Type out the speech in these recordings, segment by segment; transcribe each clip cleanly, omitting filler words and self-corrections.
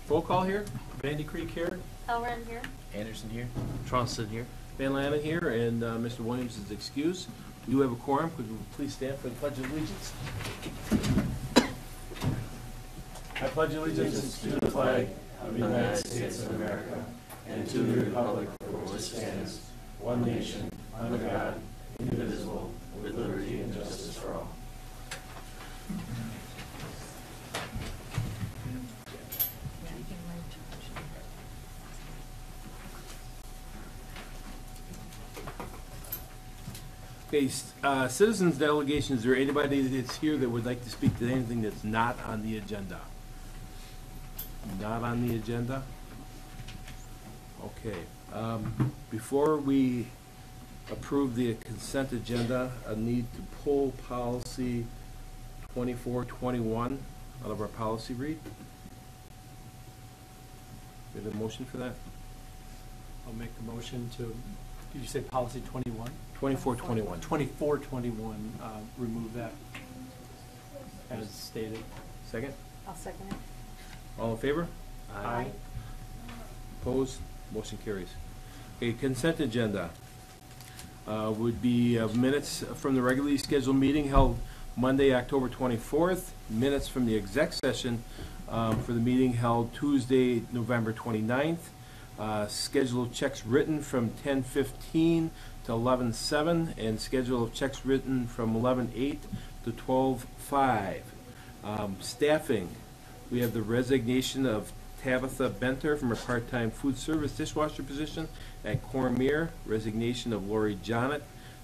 Roll call here. Vandy Creek here. Elren here. Anderson here. Charleston here. Van Lannen here, and Mr. Williams is excused. We do have a quorum. Could you please stand for the Pledge of Allegiance? I pledge allegiance to the flag of the United States of America and to the republic for which it stands, one nation, under God, indivisible, with liberty and justice for all. Okay, citizens delegation, is there anybody that's here that would like to speak to anything that's not on the agenda? Not on the agenda? Okay. Before we approve the consent agenda, I need to pull policy 2421 out of our policy read. We have a motion for that? I'll make the motion to, did you say policy 21? 2421. 2421, remove that as stated. Second? I'll second it. All in favor? Aye. Opposed? Motion carries. Okay, consent agenda would be minutes from the regularly scheduled meeting held Monday, October 24th, minutes from the exec session for the meeting held Tuesday, November 29th, schedule of checks written from 10:15 to 11:07, and schedule of checks written from 11:08 to 12:05. Staffing, we have the resignation of Tabitha Benter from her part-time food service dishwasher position at Cormier, resignation of Lori Jonnet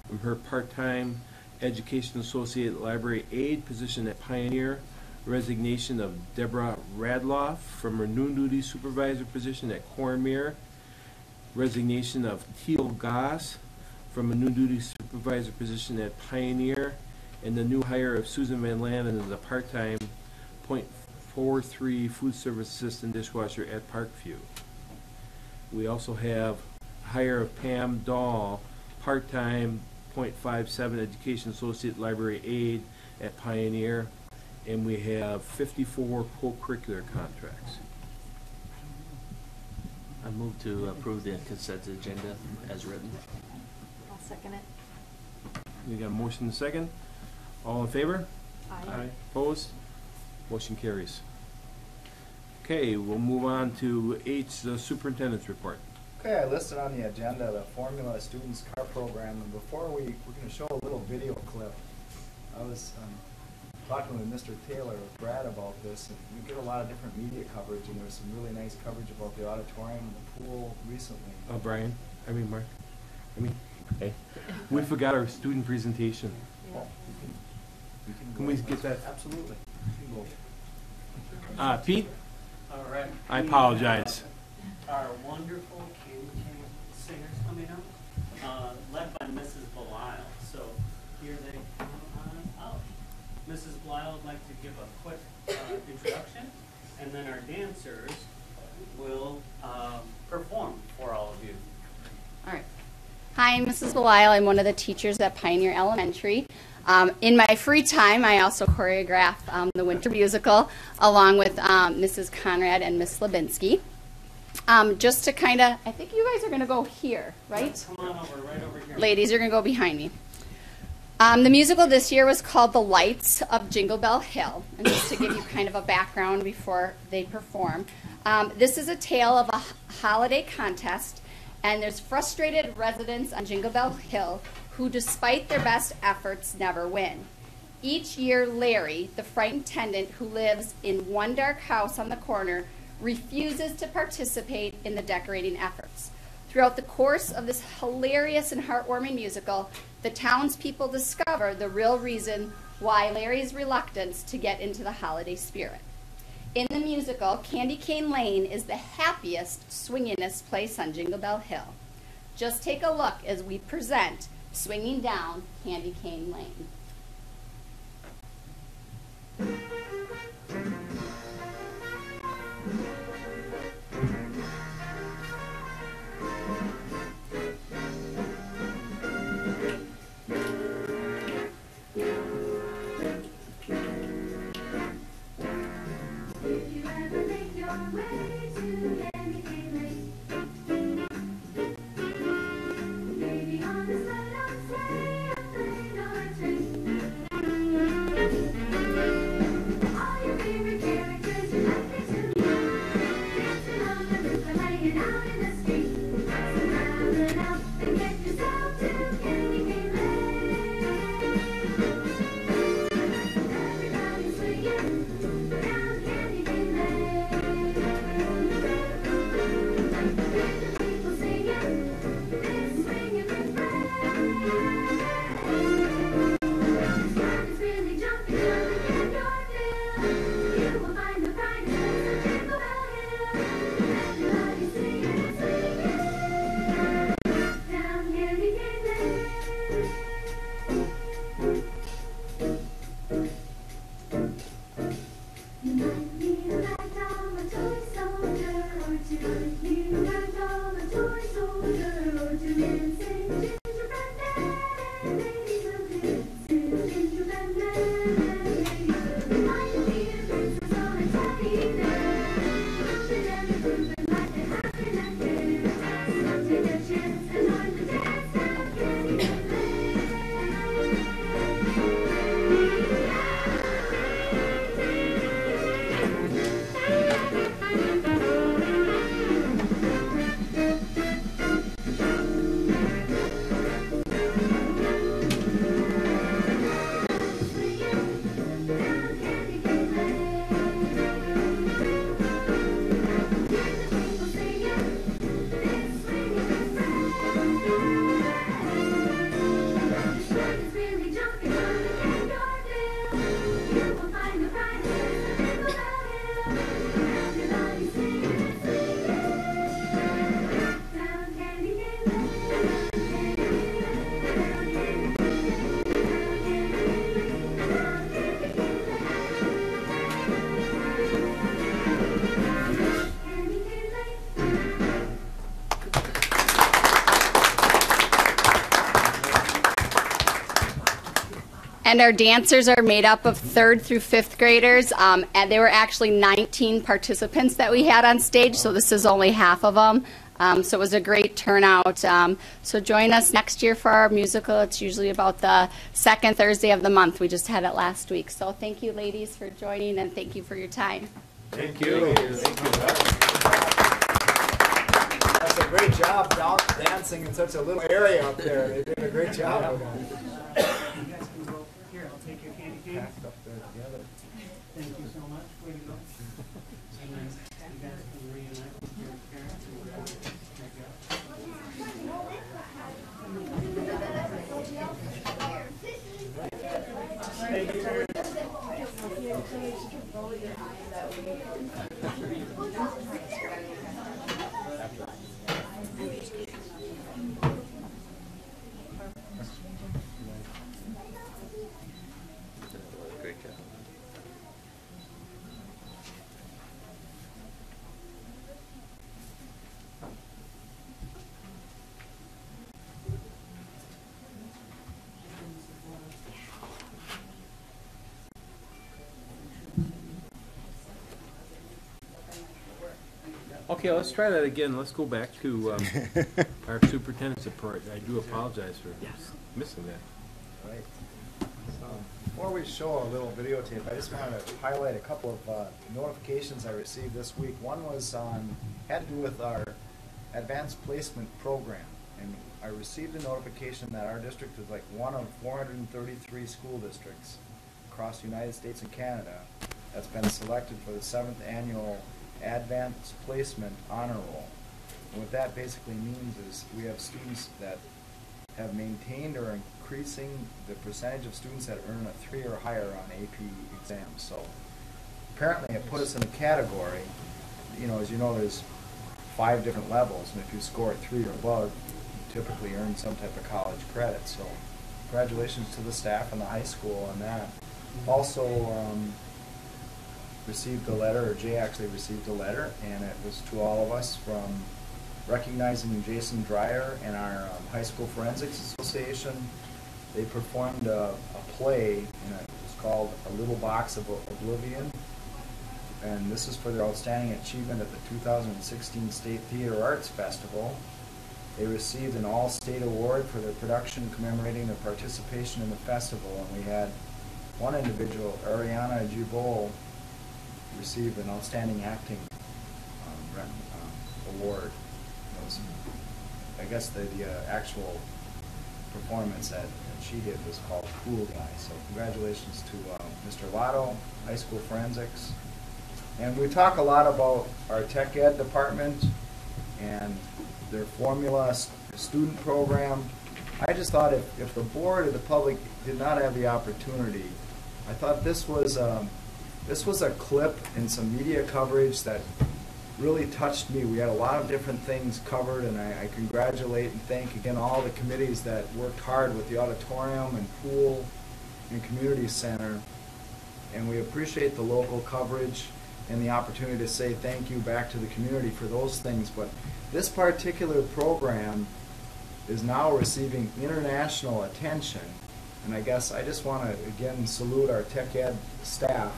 from her part-time education associate library aide position at Pioneer, resignation of Deborah Radloff from her noon duty supervisor position at Cormier, resignation of Teal Goss from a noon duty supervisor position at Pioneer, and the new hire of Susan Van Lannen as a part-time .43 food service assistant dishwasher at Parkview. We also have hire of Pam Dahl, part-time .57 education associate library aide at Pioneer, and we have 54 co-curricular contracts. I move to approve the consent agenda as written. I'll second it. We got a motion and a second. All in favor? Aye. Opposed? Motion carries. Okay, we'll move on to H, the superintendent's report. Okay, I listed on the agenda the Formula Students Car Program, and before we're going to show a little video clip. I was talking with Mr. Taylor, with Brad, about this, and we get a lot of different media coverage, and there was some really nice coverage about the auditorium and the pool recently. Mark. Hey, we forgot our student presentation. Yeah. Can we get that? Absolutely. Pete? All right. I apologize. Our wonderful candy cane singers coming up, led by Mrs. Belial. So here they come on out. Mrs. Belial would like to give a quick introduction, and then our dancers will perform for all of you. All right. Hi, I'm Mrs. Belial. I'm one of the teachers at Pioneer Elementary. In my free time, I also choreograph the winter musical along with Mrs. Conrad and Miss Slabinski. Just to kind of, I think you guys are going to go here, right? Come on over, right over here. Ladies, you're going to go behind me. The musical this year was called The Lights of Jingle Bell Hill. And just to give you kind of a background before they perform, this is a tale of a holiday contest, and there's frustrated residents on Jingle Bell Hill who, despite their best efforts, never win. Each year, Larry, the frightened tenant who lives in one dark house on the corner, refuses to participate in the decorating efforts. Throughout the course of this hilarious and heartwarming musical, the townspeople discover the real reason why Larry's reluctance to get into the holiday spirit. In the musical, Candy Cane Lane is the happiest, swingingest place on Jingle Bell Hill. Just take a look as we present Swinging Down Candy Cane Lane. If you ever make your way And our dancers are made up of 3rd through 5th graders, and there were actually 19 participants that we had on stage, so this is only half of them. So it was a great turnout. So join us next year for our musical. It's usually about the 2nd Thursday of the month. We just had it last week. So thank you, ladies, for joining, and thank you for your time. Thank you. Thank you. That's a great job dancing in such a little area up there. They did a great job with that. You guys can go here. I'll take your candy cane. Packed up there together. Thank you so much. Way to go. And then you guys can reunite with your parents and whatever. Great job. Okay, let's try that again. Let's go back to our superintendent's report. I do apologize for missing that. Right. So, before we show a little videotape, I just wanted to highlight a couple of notifications I received this week. One was had to do with our advanced placement program. And I received a notification that our district is like one of 433 school districts across the United States and Canada that's been selected for the 7th annual Advanced Placement Honor Roll. And what that basically means is we have students that have maintained or increasing the percentage of students that earn a 3 or higher on AP exams. So apparently it put us in a category, as you know, there's 5 different levels, and if you score a 3 or above, you typically earn some type of college credit. So congratulations to the staff and the high school on that. Also, received a letter, or Jay actually received a letter, and it was to all of us from recognizing Jason Dreyer and our High School Forensics Association. They performed a play, and it was called A Little Box of Oblivion, and this is for their outstanding achievement at the 2016 State Theater Arts Festival. They received an all-state award for their production commemorating their participation in the festival, and we had one individual, Ariana Jubol, received an outstanding acting award. It was, I guess the actual performance that she did was called Cool Guy. So congratulations to Mr. Lotto, High School Forensics. And we talk a lot about our tech ed department and their formula student program. I just thought if the board or the public did not have the opportunity, I thought this was a clip and some media coverage that really touched me. We had a lot of different things covered, and I congratulate and thank again all the committees that worked hard with the auditorium and pool and community center. And we appreciate the local coverage and the opportunity to say thank you back to the community for those things. But this particular program is now receiving international attention. And I guess I just want to again salute our tech ed staff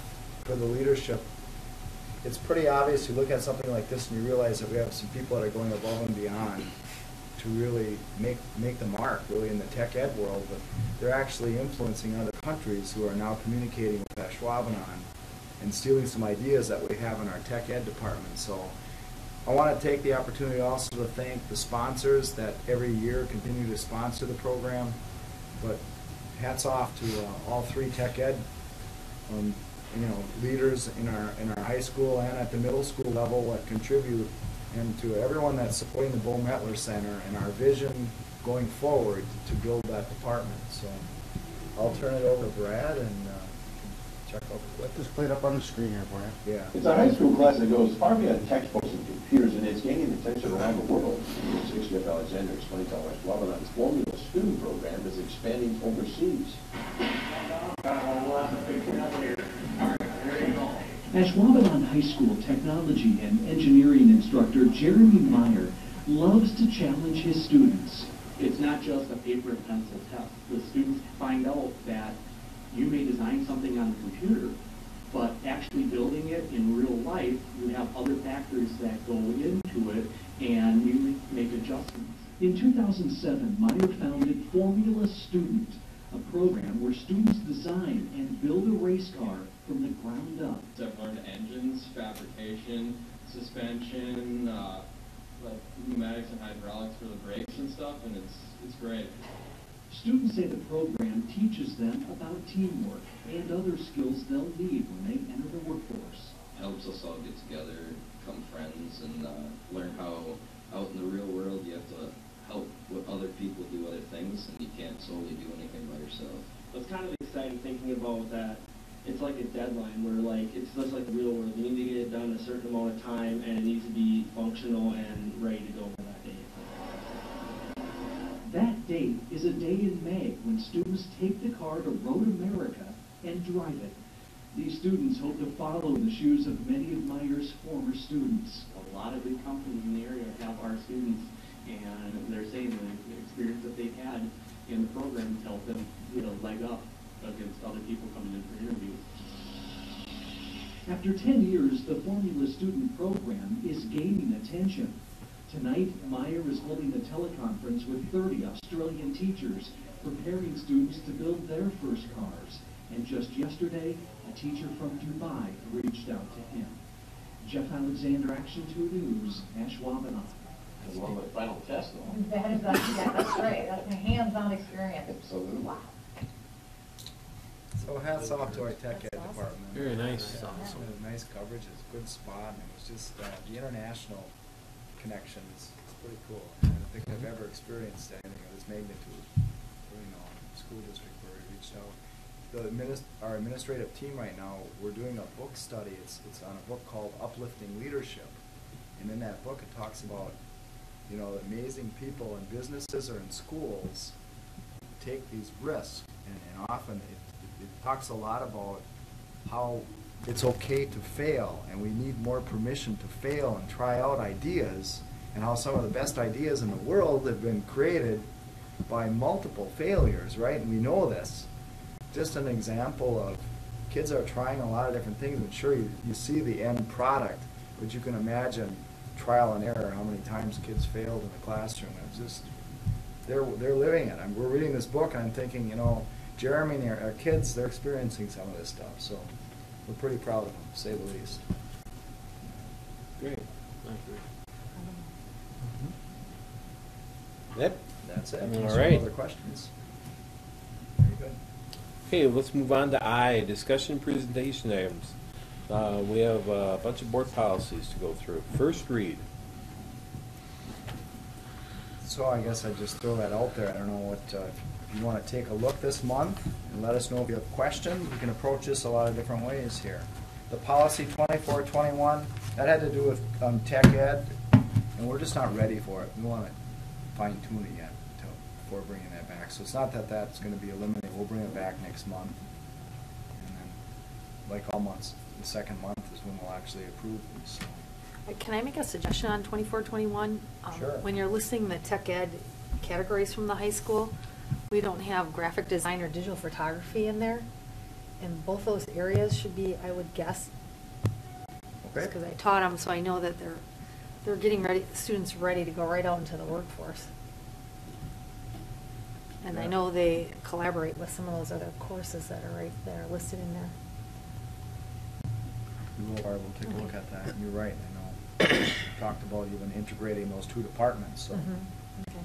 for the leadership. It's pretty obvious you look at something like this and you realize that we have some people that are going above and beyond to really make the mark really in the tech ed world, but they're actually influencing other countries who are now communicating with Ashwaubenon and stealing some ideas that we have in our tech ed department. So I want to take the opportunity also to thank the sponsors that every year continue to sponsor the program, but hats off to all 3 tech ed leaders in our high school and at the middle school level that contribute, and to everyone that's supporting the Bo Metler Center and our vision going forward to build that department. So I'll turn it over to Brad and check out the clip. Just play it up on the screen here, Brad. Yeah. It's a high school class that goes far beyond textbooks and computers, and it's gaining attention around the world. 6th Jeff Alexander explains how Ashwaubenon's Formula Student Program is expanding overseas. Ashwaubenon High School technology and engineering instructor Jeremy Meyer loves to challenge his students. It's not just a paper and pencil test. The students find out that You may design something on the computer, but actually building it in real life, you have other factors that go into it, and you make adjustments. In 2007, Meyer founded Formula Student, a program where students design and build a race car from the ground up. I've learned engines, fabrication, suspension, like pneumatics and hydraulics for the brakes and stuff, and it's great. Students say the program teaches them about teamwork and other skills they'll need when they enter the workforce. Helps us all get together, become friends, and learn how out in the real world you have to help with other people do other things, and you can't solely do anything by yourself. It's kind of exciting thinking about that. It's like a deadline where, like, it's just like the real world. You need to get it done in a certain amount of time, and it needs to be functional and ready to go for that day. That date is a day in May when students take the car to Road America and drive it. These students hope to follow in the shoes of many of Meyer's former students. A lot of big companies in the area have our students, and they're saying the experience that they've had in the program has helped them get a leg up against other people coming in for interviews. After 10 years, the Formula Student program is gaining attention. Tonight, Meyer is holding a teleconference with 30 Australian teachers, preparing students to build their first cars. And just yesterday, a teacher from Dubai reached out to him. Jeff Alexander, Action 2 News, Ashwaubenon. That's one of the final tests, though. That is, yeah, that's right. That's a hands-on experience. Absolutely. Wow. So hats off to our tech ed That's awesome. department. Very nice. It's nice coverage, it's a good spot, and it was just, the international connections, it's pretty cool. I don't think I've ever experienced anything of this magnitude, school district where we reached out. Our administrative team right now, we're doing a book study, it's on a book called Uplifting Leadership. And in that book, it talks about, the amazing people in businesses or in schools take these risks, and often it talks a lot about how it's okay to fail, and we need more permission to fail and try out ideas, and how some of the best ideas in the world have been created by multiple failures, right? And we know this. Just an example of kids are trying a lot of different things, and sure, you see the end product, but you can imagine trial and error, how many times kids failed in the classroom. It's just, they're living it. We're reading this book, and I'm thinking, Jeremy and our kids, they're experiencing some of this stuff, so we're pretty proud of them, to say the least. Great. Yep. That's it. All Unless you have right. other questions. Very good. Okay, let's move on to I, discussion presentation items. We have a bunch of board policies to go through. First read. So I guess I'd just throw that out there. I don't know what, if you want to take a look this month and let us know if you have questions. We can approach this a lot of different ways here. The policy 2421, that had to do with tech ed, and we're just not ready for it. We want to fine tune it yet before bringing that back. So it's not that that's going to be eliminated. We'll bring it back next month. And then, like all months, the second month is when we'll actually approve these. So. Can I make a suggestion on 2421? Sure. When you're listing the tech ed categories from the high school, we don't have graphic design or digital photography in there. And both those areas should be, I would guess, Okay. because I taught them, so I know that they're getting ready, students ready to go right out into the workforce. And I Yeah. know they collaborate with some of those other courses that are right there listed in there. We'll take a look at that. You're right, I know. We talked about even integrating those two departments, so. Okay.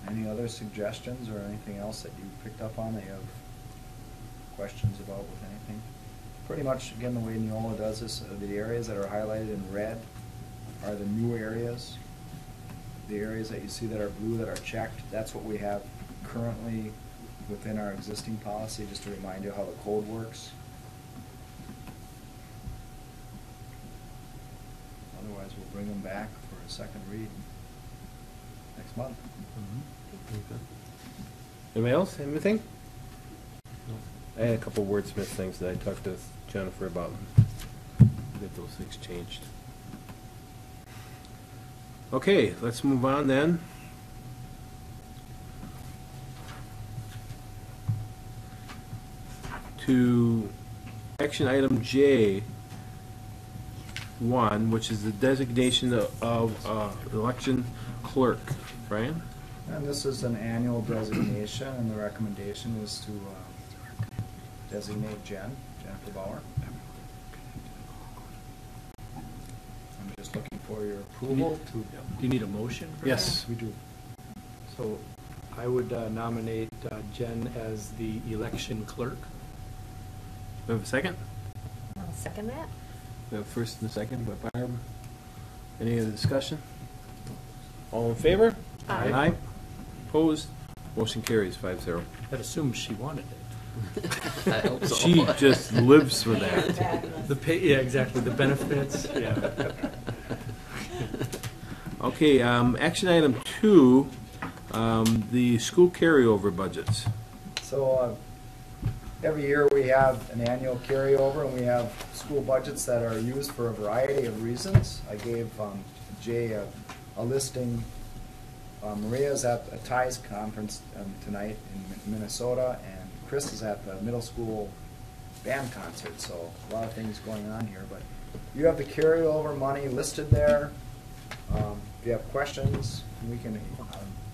Any other suggestions or anything else that you picked up on that you have questions about with anything? Pretty much, again, the way Neola does this, the areas that are highlighted in red are the new areas. The areas that you see that are blue that are checked, that's what we have currently within our existing policy, just to remind you how the code works. Otherwise, we'll bring them back for a second read next month. Anybody else? Anything? I had a couple wordsmith things that I talked to Jennifer about. Get those things changed. Okay, let's move on then. to action item J1, which is the designation of election clerk. Brian? And this is an annual designation, and the recommendation is to designate Jennifer Bauer. I'm just looking for your approval to. Do you need a motion for that? Yes, we do. So I would nominate Jen as the election clerk. We have a second? I'll second that. We have a first and a second by Barb. Any other discussion? All in favor? Aye. Opposed? Motion carries 5-0. That assumes she wanted it. I hope so. She just lives for that. The pay, yeah, exactly, the benefits, yeah. Okay, action item 2, the school carryover budgets. So every year we have an annual carryover, and we have school budgets that are used for a variety of reasons. I gave Jay a listing. Maria's at a TIES conference tonight in Minnesota, and Chris is at the middle school band concert, so a lot of things going on here. But you have the carryover money listed there. If you have questions, we can,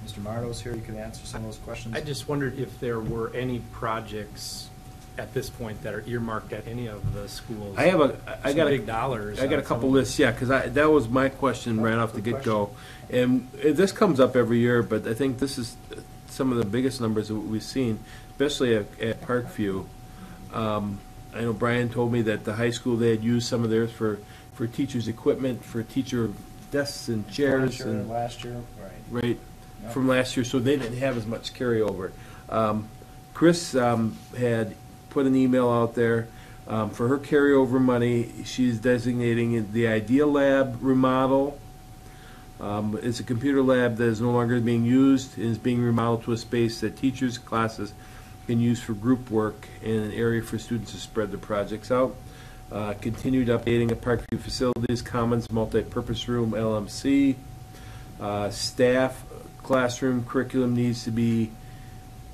Mr. Mardo's here, you can answer some of those questions. I just wondered if there were any projects at this point that are earmarked at any of the schools. I got big dollars. I got a couple lists, yeah, because that was my question right off the get-go. And this comes up every year, but I think this is some of the biggest numbers that we've seen, especially at Parkview. I know Brian told me that the high school, they had used some of theirs for teachers' equipment, for teacher desks and chairs. And last year, right. Right, Yep. from last year, so they didn't have as much carryover. Chris had put an email out there for her carryover money. She's designating the Idea Lab remodel. It's a computer lab that is no longer being used and is being remodeled to a space that teachers' classes can use for group work and an area for students to spread their projects out. Continued updating of Parkview facilities, commons, multi-purpose room, LMC. Staff classroom curriculum needs to be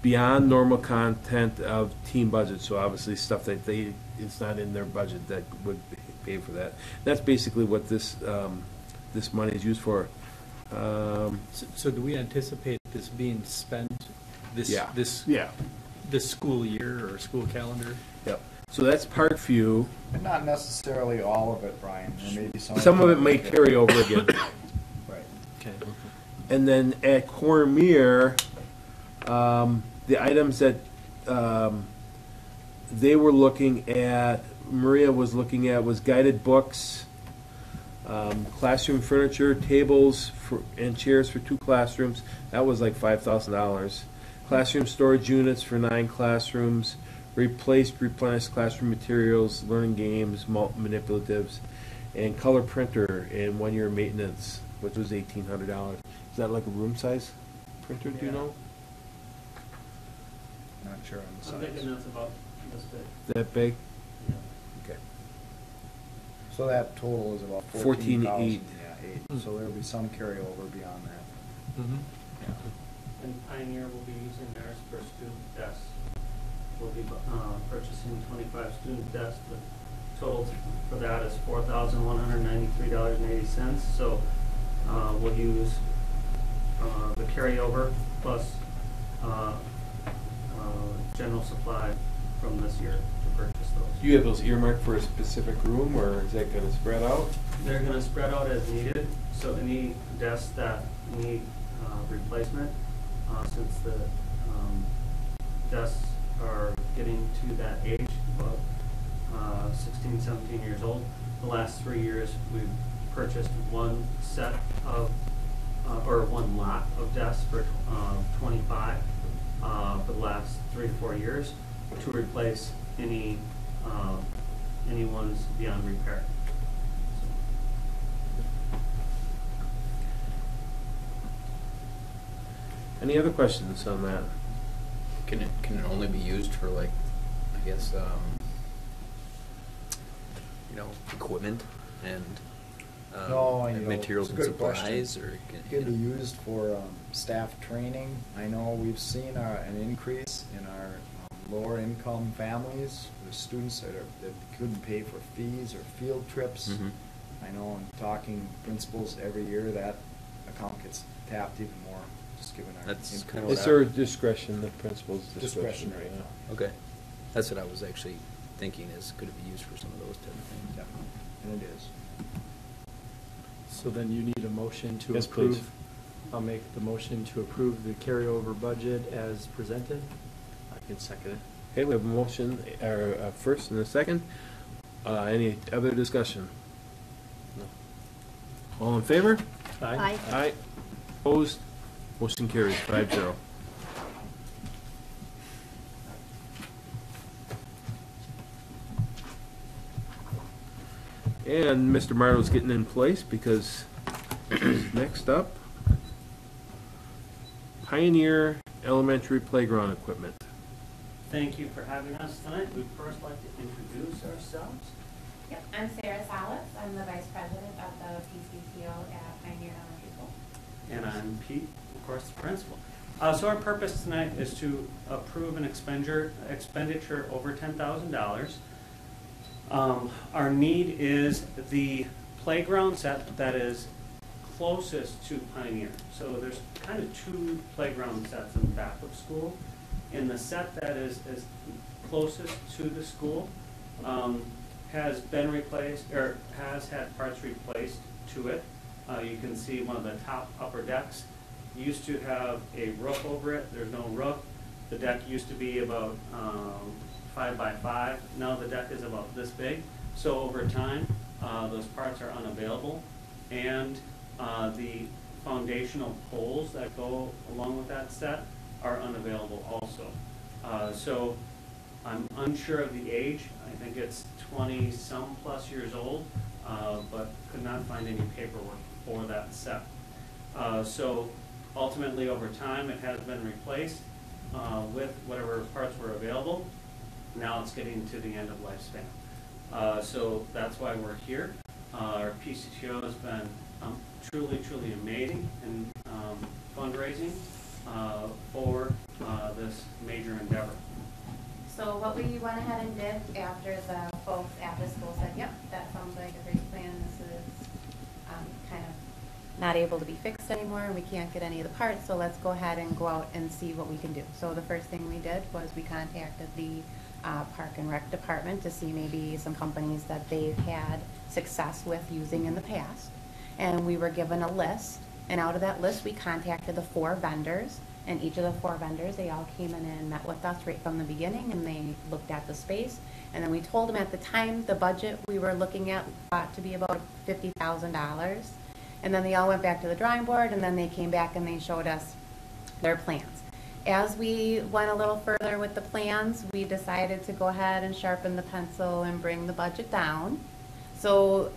beyond normal content of team budget, so obviously stuff that it's not in their budget that would pay for that. That's basically what this this money is used for. So do we anticipate this being spent this Yeah. this school year or school calendar? Yep. So that's Parkview. And not necessarily all of it, Brian. There may be Some of it may carry over again. Right. Okay. And then at Cormier, the items that they were looking at, Maria was looking at, was guided books, classroom furniture, tables and chairs for 2 classrooms. That was like $5,000. Classroom storage units for 9 classrooms. Replenished classroom materials, learning games, manipulatives, and color printer and 1-year maintenance, which was $1,800. Is that like a room size printer? Do you know? Not sure on the I'm size. thinking that's about this big. That big? Yeah. Okay. So that total is about 14,800. 14,000. Yeah, 8. So there'll be some carryover beyond that. Mm-hmm. Yeah. And Pioneer will be using theirs for student desks. We'll be purchasing 25 student desks. The total for that is $4,193.80. So we'll use the carryover plus general supply from this year to purchase those. Do you have those earmarked for a specific room, or is that going to spread out? They're going to spread out as needed. So any desks that need replacement, since the desks are getting to that age, about 16, 17 years old. The last 3 years, we've purchased one set of, or one lot of desks for 25 for the last 3 to 4 years to replace any ones beyond repair. Any other questions on that? Can it only be used for, like, I guess, equipment and No, and materials it's and a good question. supplies, or It can be used for staff training. I know we've seen an increase in our lower income families, the students that couldn't pay for fees or field trips. Mhm. I know in talking principals every year, that account gets tapped even more, just given our. That's increase. kinda It's their discretion, the principal's discretion. Discretionary. Yeah. Okay, that's what I was actually thinking, is could it be used for some of those type of things? Yeah, and it is. So then you need a motion to Yes, please. approve. I'll make the motion to approve the carryover budget as presented. I can second it. Okay, we have a motion, first and a second. Any other discussion? No. All in favor? Aye. Aye. Opposed? Motion carries 5-0. And Mr. Marlowe's getting in place because next up, Pioneer Elementary Playground Equipment. Thank you for having us tonight. We'd first like to introduce ourselves. Yep, I'm Sarah Salas. I'm the Vice President of the PCCO at Pioneer Elementary School. And I'm Pete, of course, the principal. So our purpose tonight is to approve an expenditure over $10,000. Our need is the playground set that is closest to Pioneer. So there's kind of two playground sets in the back of school. And the set that is closest to the school has been replaced, or has had parts replaced to it. You can see one of the top upper decks used to have a roof over it. There's no roof. The deck used to be about 5 by 5. Now the deck is about this big. So over time, those parts are unavailable. And the foundational poles that go along with that set are unavailable also. So I'm unsure of the age. I think it's 20-some plus years old, but could not find any paperwork for that set. So ultimately, over time, it has been replaced with whatever parts were available. Now it's getting to the end of lifespan. So that's why we're here. Our PCTO has been truly, truly amazing in fundraising for this major endeavor. So what we went ahead and did after the folks at the school said, yep, that sounds like a great plan. This is kind of not able to be fixed anymore, and we can't get any of the parts, so let's go ahead and go out and see what we can do. So the first thing we did was we contacted the Park and Rec department to see maybe some companies that they've had success with using in the past. And we were given a list, and out of that list we contacted the 4 vendors, and each of the 4 vendors, they all came in and met with us right from the beginning, and they looked at the space. And then we told them at the time the budget we were looking at ought to be about $50,000. And then they all went back to the drawing board, and then they came back and they showed us their plans. As we went a little further with the plans, we decided to go ahead and sharpen the pencil and bring the budget down. So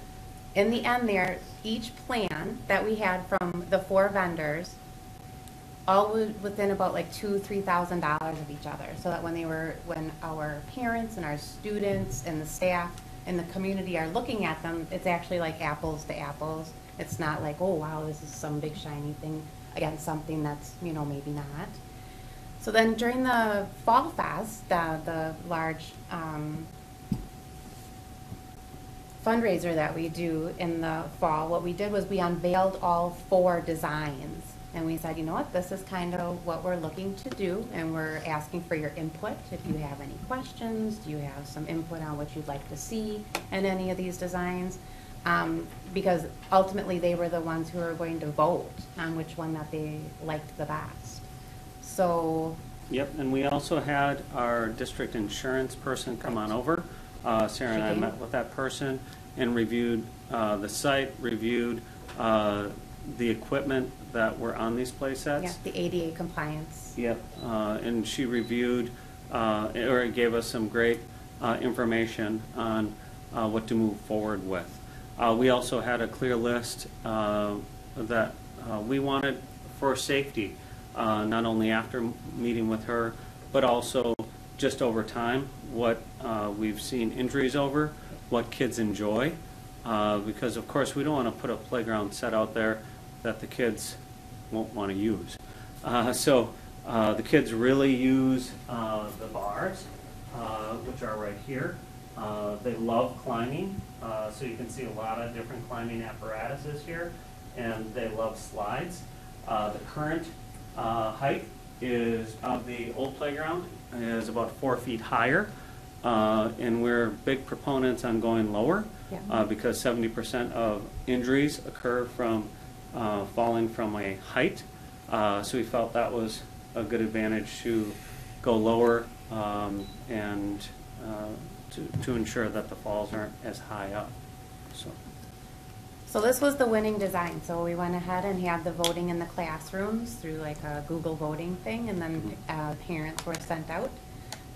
in the end there, each plan that we had from the 4 vendors all was within about like $2,000–3,000 of each other, so that when our parents and our students and the staff and the community are looking at them, it's actually like apples to apples. It's not like, oh wow, this is some big shiny thing against something that's, you know, maybe not. So then during the Fall Fest, the large fundraiser that we do in the fall, what we did was we unveiled all 4 designs. And we said, you know what, this is kind of what we're looking to do, and we're asking for your input. If you have any questions, do you have some input on what you'd like to see in any of these designs? Because ultimately they were the ones who are going to vote on which one that they liked the best. So. Yep, and we also had our district insurance person come on over. Sarah and I met with that person and reviewed the site, reviewed the equipment that were on these play sets. Yeah, the ADA compliance. Yep, and she reviewed, or gave us some great information on what to move forward with. We also had a clear list that we wanted for safety, not only after meeting with her, but also just over time, what we've seen injuries over, what kids enjoy, because of course we don't want to put a playground set out there that the kids won't want to use. So The kids really use the bars, which are right here. They love climbing, so you can see a lot of different climbing apparatuses here, and they love slides. The current height is of the old playground is about 4 feet higher, and we're big proponents on going lower because 70% of injuries occur from falling from a height. So we felt that was a good advantage to go lower and to ensure that the falls aren't as high up. So this was the winning design. So we went ahead and had the voting in the classrooms through like a Google voting thing, and then parents were sent out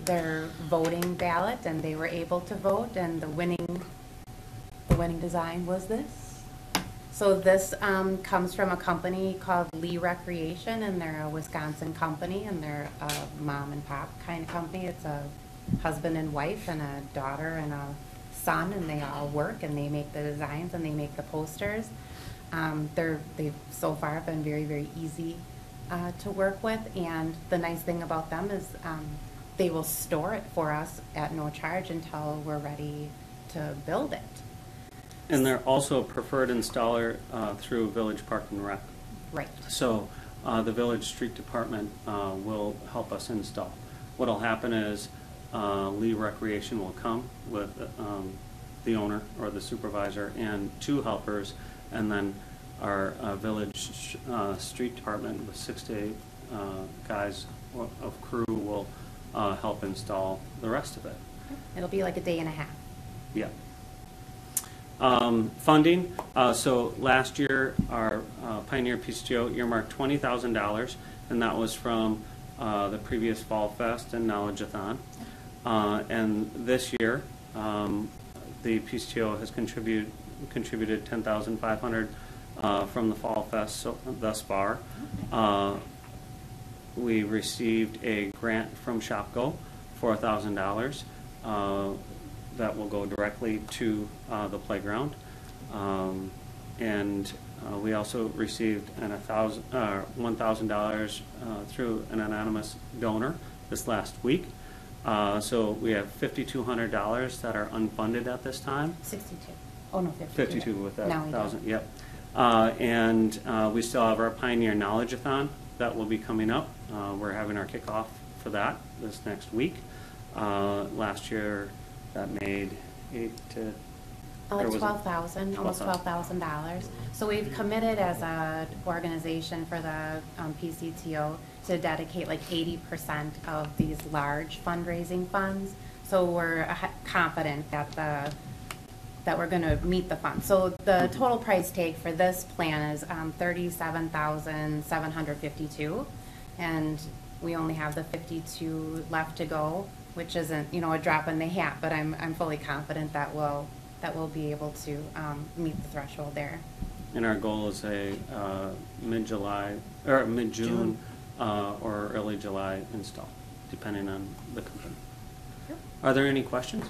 their voting ballot, and they were able to vote. And the winning design was this. So this comes from a company called Lee Recreation, and they're a Wisconsin company, and they're a mom and pop kind of company. It's a husband and wife and a daughter and a son, and they all work and they make the designs and they make the posters. They've so far been very, very easy to work with, and the nice thing about them is they will store it for us at no charge until we're ready to build it. And they're also a preferred installer through Village Park and Rec. Right. So the Village Street Department will help us install. What'll happen is Lee Recreation will come with the owner or the supervisor and 2 helpers, and then our Village Street Department with 6 to 8 guys of crew will help install the rest of it. It'll be like a day and a half. Yeah. Funding. So last year, our Pioneer PCTO earmarked $20,000, and that was from the previous Fall Fest and Knowledge-a-thon. And this year, the PCTO has contributed $10,500 from the Fall Fest thus far. We received a grant from ShopGo, $4,000. That will go directly to the playground. And we also received $1,000 through an anonymous donor this last week. So we have $5,200 that are unfunded at this time. 62. Oh no, 52. 52 with that Now we 1,000. don't. Yep. And we still have our Pioneer Knowledge-a-thon that will be coming up. We're having our kickoff for that this next week. Last year, that made $12,000, almost $12,000. So we've committed as an organization for the PCTO to dedicate like 80% of these large fundraising funds. So we're confident that that we're going to meet the funds. So the total price tag for this plan is $37,752, and we only have the 52 left to go, which isn't, a drop in the hat, but I'm fully confident that we'll be able to meet the threshold there. And our goal is a mid-July or mid-June or early July install, depending on the company. Yep. Are there any questions?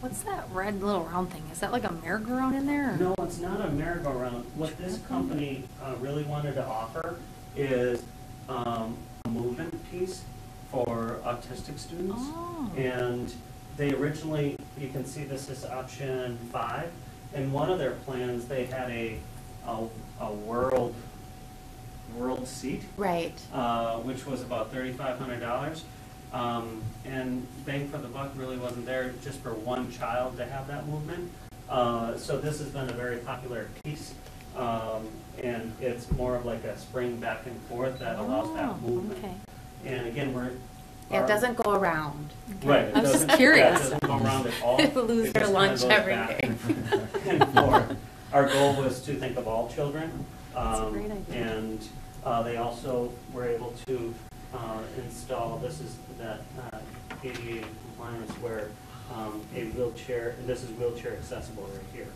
What's that red little round thing? Is that like a merry-go-round in there? Or? No, it's not a merry-go-round. What this company really wanted to offer is a movement piece for autistic students. Oh. And they originally, you can see this is option 5. In one of their plans, they had a world seat, right? Which was about $3,500. And bang for the buck really wasn't there just for one child to have that movement. So this has been a very popular piece, and it's more of like a spring back and forth that allows that movement. Okay. And again, It doesn't go around. Okay. Right. I was just curious. It doesn't go around at all. People lose their lunch every day. And forth. Our goal was to think of all children. That's a great idea. And they also were able to install, this is that ADA compliance where a wheelchair, this is wheelchair accessible right here.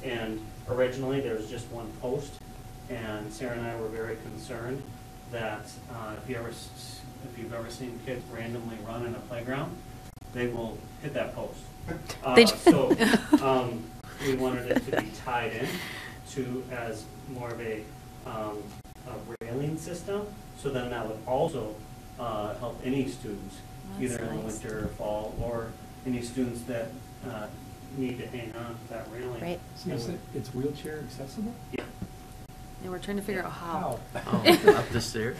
And originally there was just one post, and Sarah and I were very concerned that if you've ever seen kids randomly run in a playground, they will hit that post. So we wanted it to be tied in to as more of a railing system, so then that would also help any students, That's either in the nice. winter or fall, or any students that need to hang on to that railing. Right. So it's wheelchair accessible? Yeah. And we're trying to figure out how. Oh, up the stairs?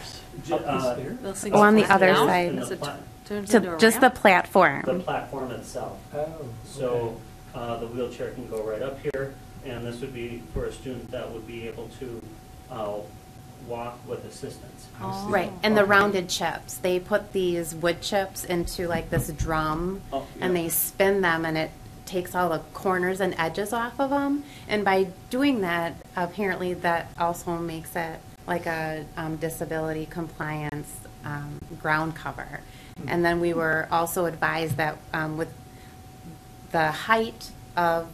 Up the stairs? Those things Oh, on the flatten other out? side. Is it turns To into a just the ramp? platform. The platform itself. Oh, So the wheelchair can go right up here, and this would be for a student that would be able to walk with assistance. Oh. Right, and the rounded chips, they put these wood chips into like this drum, Oh, and yeah. they spin them, and it takes all the corners and edges off of them. And by doing that, apparently that also makes it like a disability compliance ground cover. And then we were also advised that with the height of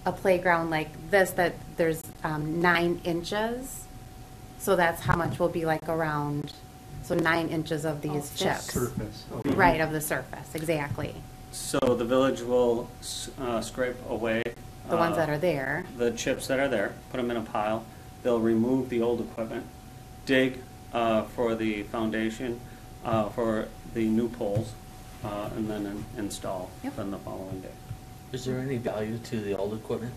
a playground like this, that there's 9 inches. So that's how much will be like around, so 9 inches of these Oh, chips. surface. Right, of the surface, exactly. So the village will scrape away The ones that are there. the chips that are there, put them in a pile. They'll remove the old equipment, dig for the foundation, for the new poles, and then install Yep. then the following day. Is there any value to the old equipment?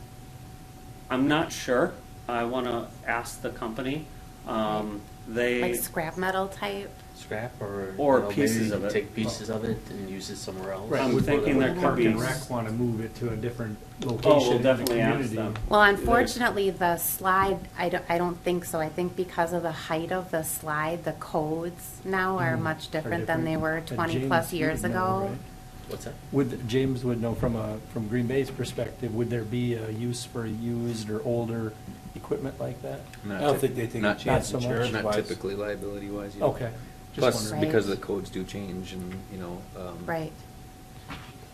I'm not sure. I want to ask the company. They Like scrap metal type. Scrap or? Or you know, pieces maybe of it. take pieces of it and use it somewhere else? Right. I'm Would thinking there the could Park be and s- Rec want to move it to a different Oh, location we'll in the definitely ask community? them. Well, unfortunately, the slide, I don't think so. I think because of the height of the slide, the codes now are much different than they were And 20-plus James years would know, ago. right? What's that? James would know from Green Bay's perspective, would there be a use for used or older equipment like that? I don't think they take a not chance so much. insurance-wise. Not typically liability-wise. Okay. Just Plus, wondering. because the codes do change and, Right.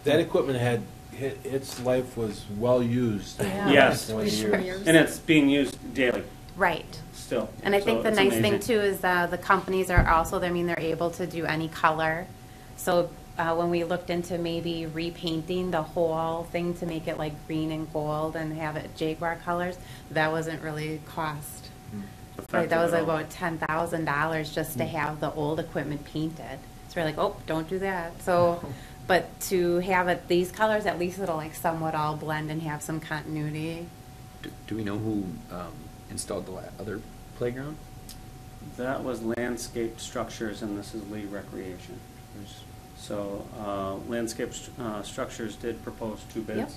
That equipment had, its life was well-used. Yeah. Yes. 20 Sure years. is. And it's being used daily Right. still. And I think So the it's nice thing amazing. too is the companies are also, I mean, they're able to do any color. So when we looked into maybe repainting the whole thing to make it like green and gold and have it Jaguar colors, that wasn't really cost. Right, that was like about $10,000 just to have the old equipment painted. So we're like, oh, don't do that. So, but to have it these colors, at least it'll like somewhat all blend and have some continuity. do we know who installed the other playground? That was landscape structures, and this is Lee Recreation. So landscape structures did propose 2 bids.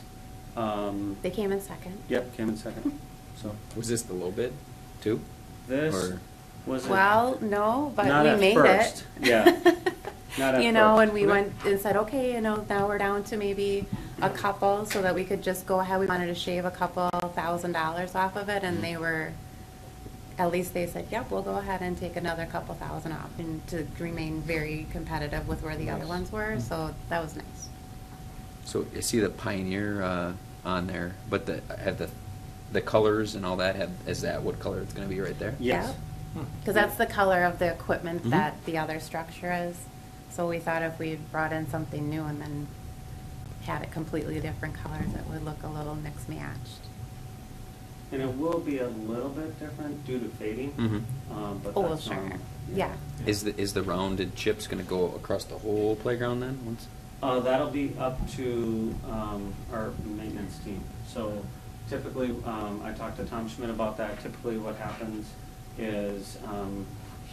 They came in second. Yep, came in second. So Was this the low bid, too? this Or- was Well, no, but not we at made first. it. Yeah. Not at You know, first. and we went and said, okay, now we're down to maybe a couple so that we could just go ahead. We wanted to shave a couple $1,000s off of it, and they were, at least they said, yep, we'll go ahead and take another couple thousand off, and to remain very competitive with where the other ones were, so that was nice. So I see the Pioneer on there, but have the colors and all that, is that what color it's going to be right there? Yes. Because that's the color of the equipment Mhm. that the other structure is. So we thought if we brought in something new and then had it completely different colors, it would look a little mixed matched. And it will be a little bit different due to fading, but Oh, that's sure. normal. Yeah. Is the rounded chips going to go across the whole playground then? Once? That'll be up to our maintenance team. So typically, I talked to Tom Schmidt about that. Typically what happens is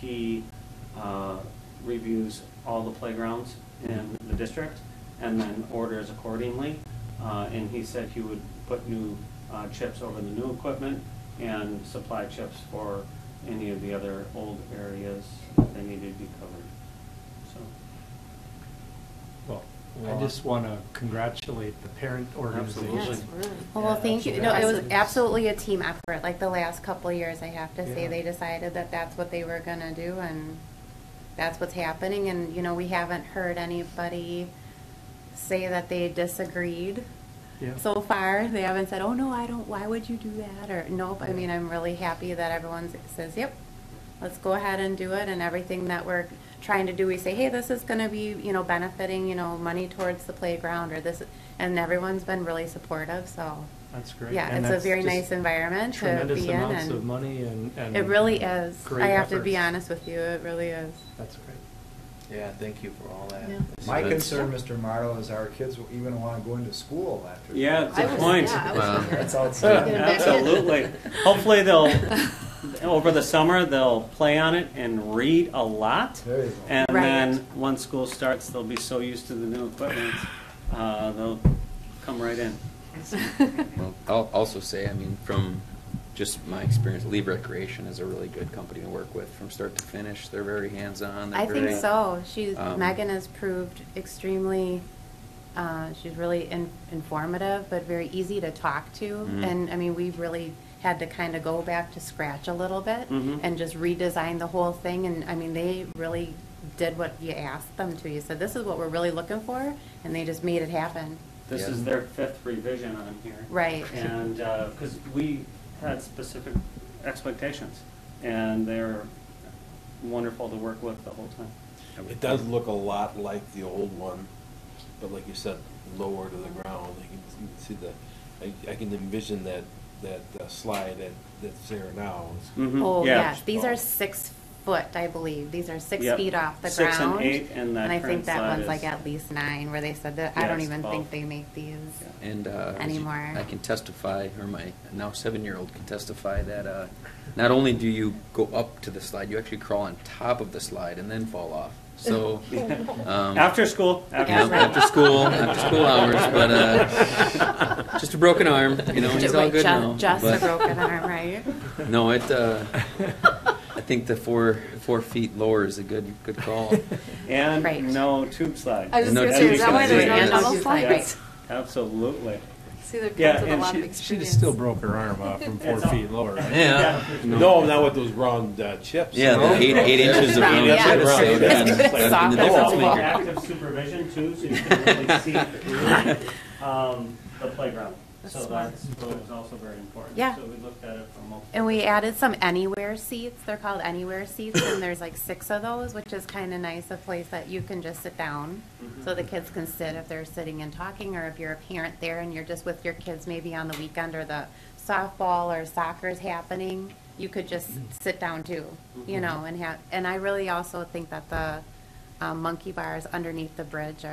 he reviews all the playgrounds in the district and then orders accordingly. And he said he would put new chips over the new equipment and supply chips for any of the other old areas that they needed to be covered. So. Well, I just want to congratulate the parent organization. Absolutely. Yes, really. Well, thank you. No, it was absolutely a team effort. Like the last couple of years, I have to say, Yeah. they decided that that's what they were gonna do, and that's what's happening. And, you know, we haven't heard anybody say that they disagreed Yeah. so far. They haven't said, oh, no, I don't, why would you do that? Or, nope, I mean, I'm really happy that everyone says, yep, let's go ahead and do it. And everything that we're trying to do, we say, hey, this is gonna be, you know, benefiting, you know, money towards the playground or this, and everyone's been really supportive, so That's great. Yeah, And it's a that's very just nice environment to tremendous be in. amounts And of money and it really is. great I have to be efforts. honest with you, it really is. That's great. Yeah, thank you for all that. Yeah. My That's- concern, Mr. Marlowe, is our kids will even want to go into school after. Yeah, that. that's a point. Yeah, I was Wow. wondering. That's outstanding. Get 'em back in. Absolutely. Hopefully they'll, over the summer, they'll play on it and read a lot. There you go. And Right. then, once school starts, they'll be so used to the new equipment, they'll come right in. Well, I'll also say, I mean, from just my experience, Leave Recreation is a really good company to work with from start to finish. They're very hands-on. They're I think very- so. um, Megan has proved extremely, she's really informative, but very easy to talk to. Mhm. And, I mean, we've really had to kind of go back to scratch a little bit Mhm. and just redesign the whole thing. And, I mean, they really did what you asked them to. You said, this is what we're really looking for, and they just made it happen. This Yeah. is their 5th revision on here. Right. And, because we had specific expectations, and they're wonderful to work with the whole time. It does look a lot like the old one, but like you said, lower to the ground. You can see I can envision that slide that's there now. Mhm. Oh, Yeah. yes. These are 6 foot, I believe. These are 6 Yep. feet off the 6 and ground. 8, and that I current think that slide one's is- like at least 9, where they said that, I Yeah, don't it's even 12. think they make these. And Anymore. I can testify, or my now 7-year-old can testify that not only do you go up to the slide, you actually crawl on top of the slide and then fall off. So After school. after school hours, but just a broken arm, you know, he's all good now. Just but a broken arm, right? No, I think the 4 feet lower is a good call. And Right. no tube slide. I was just No gonna say, is tube that why slide, there's yeah. no double Yes. slide? Right. Absolutely. See, there Yeah, comes with a and lot of She'd experience. have still broke her arm off from 4 It's all- feet lower, right? Yeah. No, not with those round chips. Yeah, No. the 8 inches of Round, round yeah. chips. Round, So yeah. that's It's been the soft. difference It's all maker. active supervision too, so you can really see clearly, the playground. That's So smart. that's also very important. Yeah. So we looked at it from multiple. And we added some anywhere seats. They're called anywhere seats, and there's like 6 of those, which is kind of nice, a place that you can just sit down. Mhm. So the kids can sit if they're sitting and talking, or if you're a parent there and you're just with your kids maybe on the weekend, or the softball or soccer is happening, you could just sit down too, you Mhm. know, and I really also think that the monkey bars underneath the bridge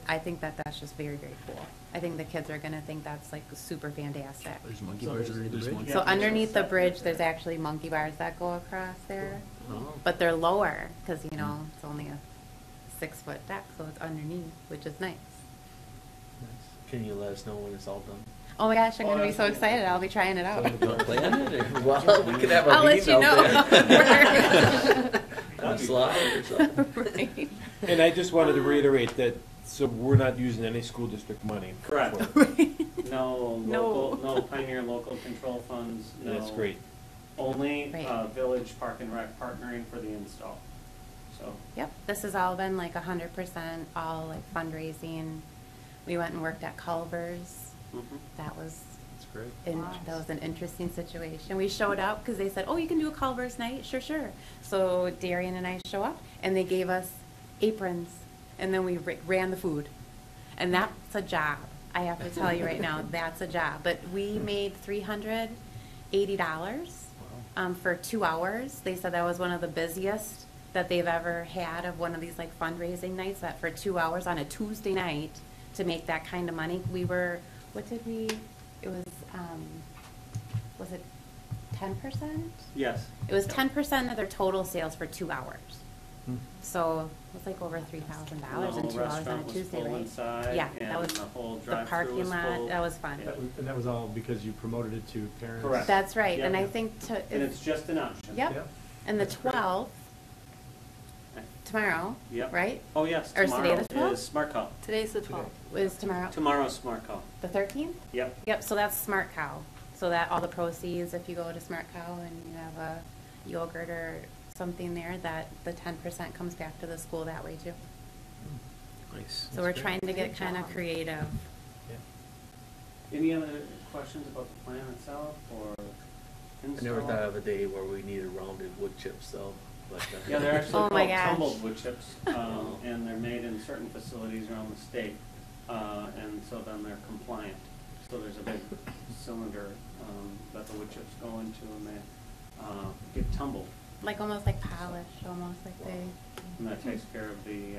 I think that that's just very, very cool. I think the kids are gonna think that's like super fantastic. There's monkey So bars there's- underneath the there's bridge? Yeah, So there's underneath the separate- bridge, there's actually monkey bars that go across there, Oh. but they're lower, because, you know, it's only a 6-foot deck, so it's underneath, which is nice. Can you let us know when it's all done? Oh my gosh, I'm gonna be so excited, I'll be trying it out. Don't play on it? Or? Well, we could have I'll our let meeting you out know. there. On a slide or something. Right. And I just wanted to reiterate that, so we're not using any school district money. Correct. for it. No No. local, no Pioneer local control funds, no. That's great. Only, Right. Village Park and Rec partnering for the install, so. Yep, this has all been like 100%, all like fundraising. We went and worked at Culver's. Mhm. That was That's great. That was an interesting situation. We showed up because they said, "Oh, you can do a Culver's night." Sure, sure. So Darian and I show up, and they gave us aprons, and then we ran the food, and that's a job. I have to tell you right now, that's a job. But we made $380 for 2 hours. They said that was one of the busiest that they've ever had of one of these like fundraising nights. That for 2 hours on a Tuesday night to make that kind of money, we were. What did we? It was it 10%? Yes. It was 10% of their total sales for 2 hours. Hmm. So it was like over $3,000 in 2 hours on a Restaurant was Tuesday, full right? inside, Yeah, and that was the whole the drive-through parking was lot. full. That was fun. Yeah. And that was all because you promoted it to parents? Correct. That's right, Yep. and I think And it's just an option. Yep. And the 12th, tomorrow, Yep. right? Oh, yes, Or is today tomorrow the 12th? is Smart Call. Today's the 12th. Is tomorrow? Tomorrow's Smart Call. The 13th? Yep. Yep, so that's Smart Cow. So that all the proceeds, if you go to Smart Cow and you have a yogurt or something there, that the 10% comes back to the school that way too. Nice. So we're trying to get kind of creative. Any other questions about the plan itself or I never install? thought of a day where we needed rounded wood chips, though. But, Yeah, they're actually Oh my called gosh. tumbled wood chips, and they're made in certain facilities around the state, and so then they're compliant. So there's a big cylinder that the wood chips go into, and they get tumbled. Like almost like polished, almost like they. And that takes care of the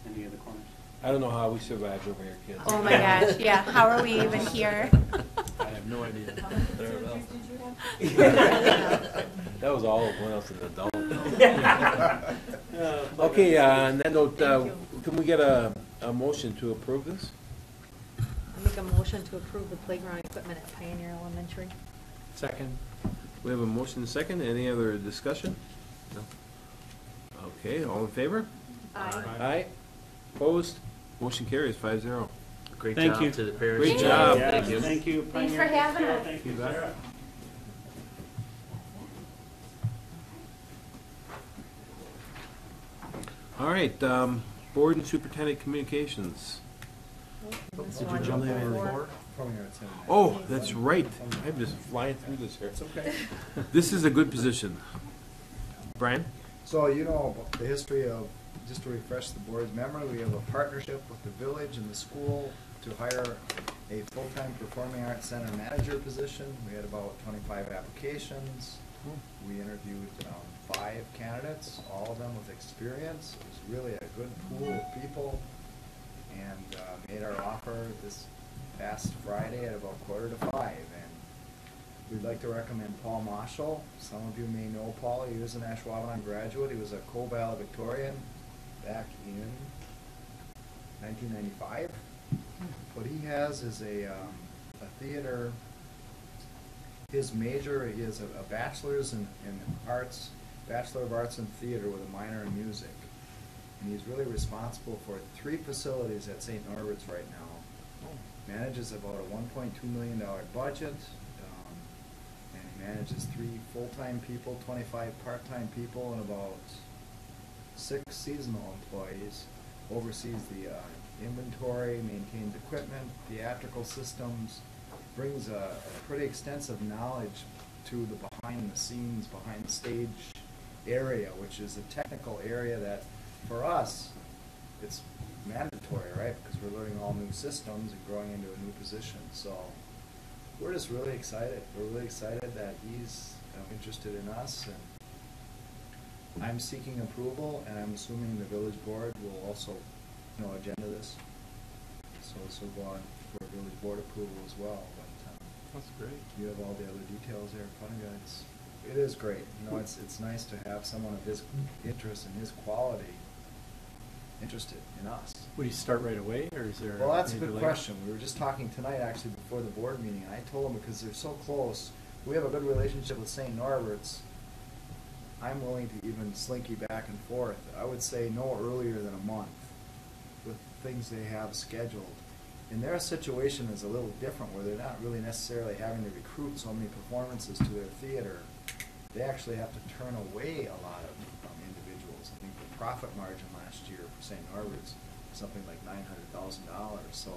any of the corners. I don't know how we survived over here, kids. Oh my gosh, yeah, how are we even here? I have no idea. That was all when I was an adult. Okay, on that note, can we get a motion to approve this? I make a motion to approve the playground equipment at Pioneer Elementary. Second. We have a motion and a second. Any other discussion? No. Okay, all in favor? Aye. Aye. Opposed? Motion carries 5-0. Great Thank job you. to the parents. Great job. Yes, Thank you. Thank you. Thanks for Pioneer. having us. Thank you, You bet. Sarah. All right, board and superintendent communications. This Did you one jump in before. before? Performing arts center. Oh, that's right. I'm just flying through this here. It's okay. This is a good position. Brian? So you know about the history of, just to refresh the board's memory, we have a partnership with the village and the school to hire a full-time performing arts center manager position. We had about 25 applications. We interviewed 5 candidates, all of them with experience. It was really a good pool of people, and made our offer this past Friday at about 4:45. And we'd like to recommend Paul Marshall. Some of you may know Paul. He was an Ashwaubenon graduate. He was a Coal Valley Victorian back in 1995. What he has is a theater. His major, he has a bachelor's in arts, Bachelor of Arts in Theater with a minor in music. And he's really responsible for 3 facilities at St. Norbert's right now. Manages about a $1.2 million budget, and he manages 3 full-time people, 25 part-time people, and about 6 seasonal employees. Oversees the inventory, maintains equipment, theatrical systems, brings a pretty extensive knowledge to the behind-the-scenes, behind-the-stage area, which is a technical area that, for us, it's mandatory, right? Because we're learning all new systems and growing into a new position. So we're just really excited. We're really excited that he's interested in us, and I'm seeking approval, and I'm assuming the village board will also, agenda this. So this will go on for village board approval as well. But That's great. you have all the other details there in front of you. It is great. It's nice to have someone of his interest and his quality interested in us. Would he start right away, or is there? Well, that's a maybe good later? question. We were just talking tonight, actually, before the board meeting, and I told him, because they're so close, we have a good relationship with St. Norbert's. I'm willing to even slinky back and forth. I would say no earlier than a month with things they have scheduled. And their situation is a little different, where they're not really necessarily having to recruit so many performances to their theater. They actually have to turn away a lot of individuals. I think the profit margin last year for St. Norbert's was something like $900,000. So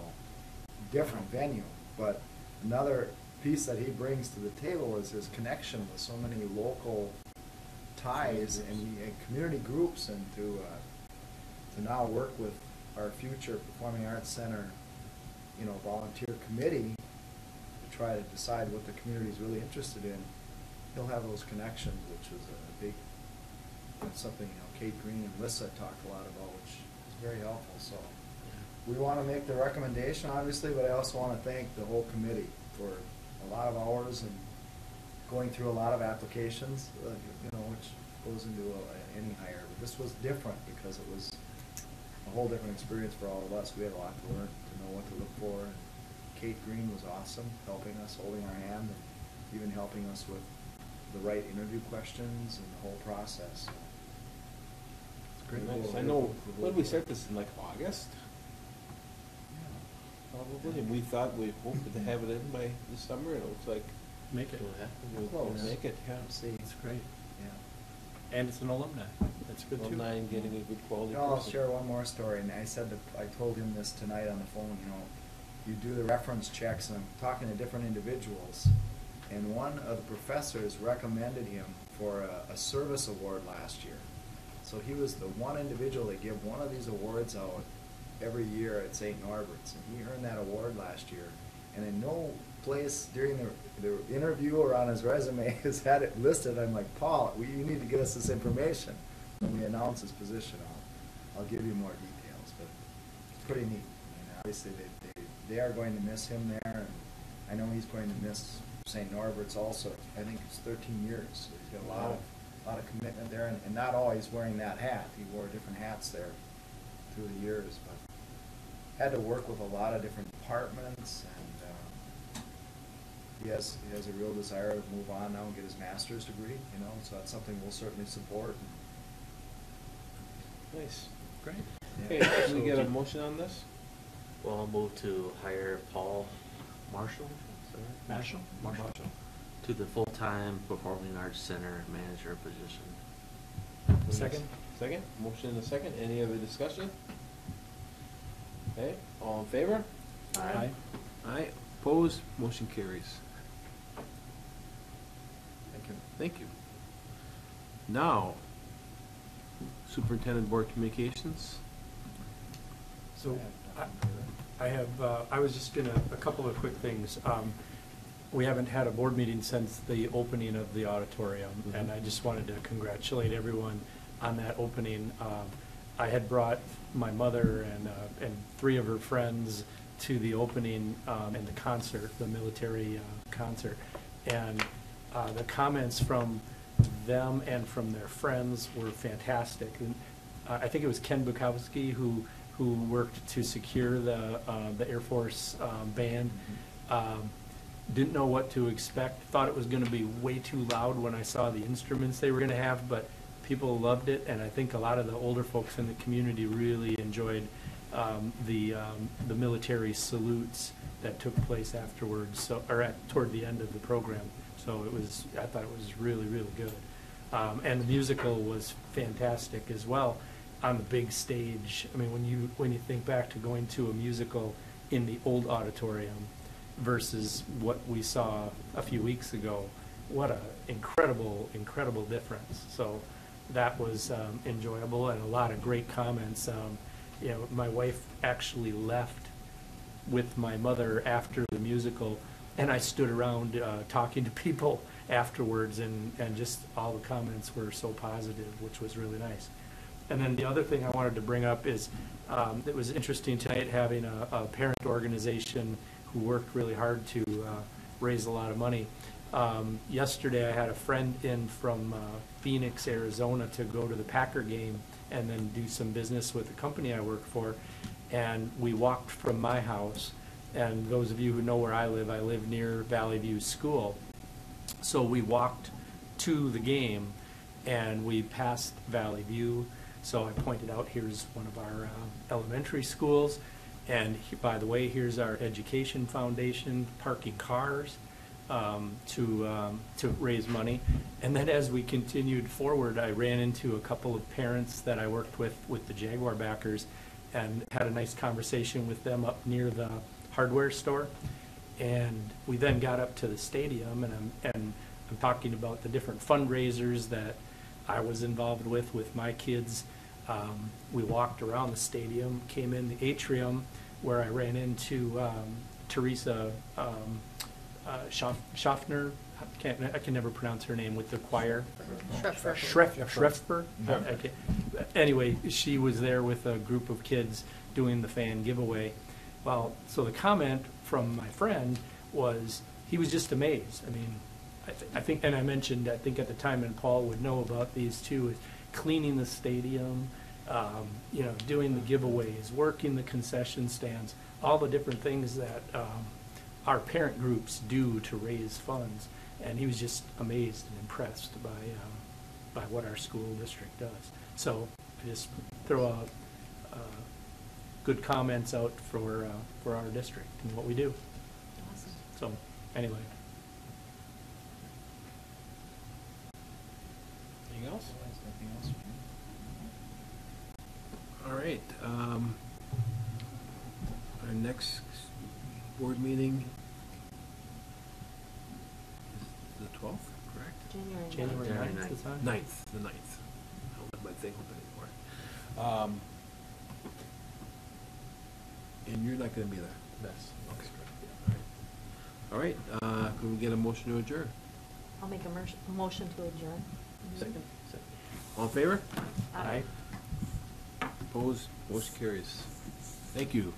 different venue, but another piece that he brings to the table is his connection with so many local ties and community groups, and to now work with our future Performing Arts Center, volunteer committee to try to decide what the community is really interested in. He'll have those connections, which is a big, something, Kate Green and Lissa talked a lot about, which is very helpful. So we want to make the recommendation, obviously, but I also want to thank the whole committee for a lot of hours and going through a lot of applications, which goes into any hire. But this was different because it was a whole different experience for all of us. We had a lot to learn, to know what to look for. And Kate Green was awesome, helping us, holding our hand, and even helping us with the right interview questions and the whole process. So it's great. Nice. I know, when did we start this, in like August? Probably, and we thought we hoped to have it in by the summer, and it looks like Make it. we'll Close. make it, yeah. See, That's great. yeah. And it's an alumni. That's good too. Alumni and getting a good quality I'll person. share one more story, and I told him this tonight on the phone. You do the reference checks, and I'm talking to different individuals, and one of the professors recommended him for a service award last year. So he was the one individual that give one of these awards out every year at St. Norbert's, and he earned that award last year. And in no place during the interview or on his resume has had it listed. I'm like, Paul, you need to get us this information when we announce his position. I'll give you more details, but it's pretty neat. I mean, obviously they are going to miss him there, and I know he's going to miss St. Norbert's also. I think it's 13 years, so he's got a lot of commitment there, and not always wearing that hat. He wore different hats there through the years, but had to work with a lot of different departments, and he has a real desire to move on now and get his master's degree, so that's something we'll certainly support. Nice, great. Yeah. Okay, can we get a motion on this? Well, I'll move to hire Paul Marshall, is that right? Marshall. To the full-time Performing Arts Center manager position. Second? Second, motion and a second. Any other discussion? Okay, all in favor? Aye. Aye, opposed, motion carries. Thank you. Thank you. Now, Superintendent Board Communications. So I was just a couple of quick things. We haven't had a board meeting since the opening of the auditorium, and I just wanted to congratulate everyone on that opening. I had brought my mother and 3 of her friends to the opening and the concert, the military concert, and the comments from them and from their friends were fantastic. And I think it was Ken Bukowski who worked to secure the Air Force band. Didn't know what to expect. Thought it was going to be way too loud when I saw the instruments they were going to have, but people loved it, and I think a lot of the older folks in the community really enjoyed the military salutes that took place afterwards, toward the end of the program. So I thought it was really, really good. And the musical was fantastic as well on the big stage. I mean, when you think back to going to a musical in the old auditorium versus what we saw a few weeks ago, what an incredible, incredible difference. So that was enjoyable, and a lot of great comments. My wife actually left with my mother after the musical, and I stood around talking to people afterwards, and just all the comments were so positive, which was really nice. And then the other thing I wanted to bring up is it was interesting tonight having a parent organization who worked really hard to raise a lot of money. Yesterday I had a friend in from Phoenix, Arizona to go to the Packer game and then do some business with the company I work for. And we walked from my house, and those of you who know where I live near Valley View School. So we walked to the game and we passed Valley View. So I pointed out, here's one of our elementary schools, and by the way, here's our education foundation parking cars to raise money. And then as we continued forward, I ran into a couple of parents that I worked with the Jaguar backers, and had a nice conversation with them up near the hardware store. And we then got up to the stadium, and I'm talking about the different fundraisers that I was involved with my kids. We walked around the stadium, came in the atrium, where I ran into Teresa Schaffner. I can never pronounce her name, with the choir. Schreffer. Okay. Anyway, she was there with a group of kids doing the fan giveaway. Well, so the comment from my friend was he was just amazed. I mean, I think, and I mentioned, I think at the time, and Paul would know about these too, is cleaning the stadium, doing the giveaways, working the concession stands, all the different things that our parent groups do to raise funds. And he was just amazed and impressed by what our school district does. So I just throw out good comments out for our district and what we do. Awesome. So anyway. Anything else? Anything else? All right. Our next board meeting is the 12th, correct? January 9th is on? 9th, the 9th. I don't let my thing open anymore. And you're not going to be there? Yes. Okay. All right, could we get a motion to adjourn? I'll make a motion to adjourn. Second. All in favor? Aye. Opposed? Motion carries. Thank you.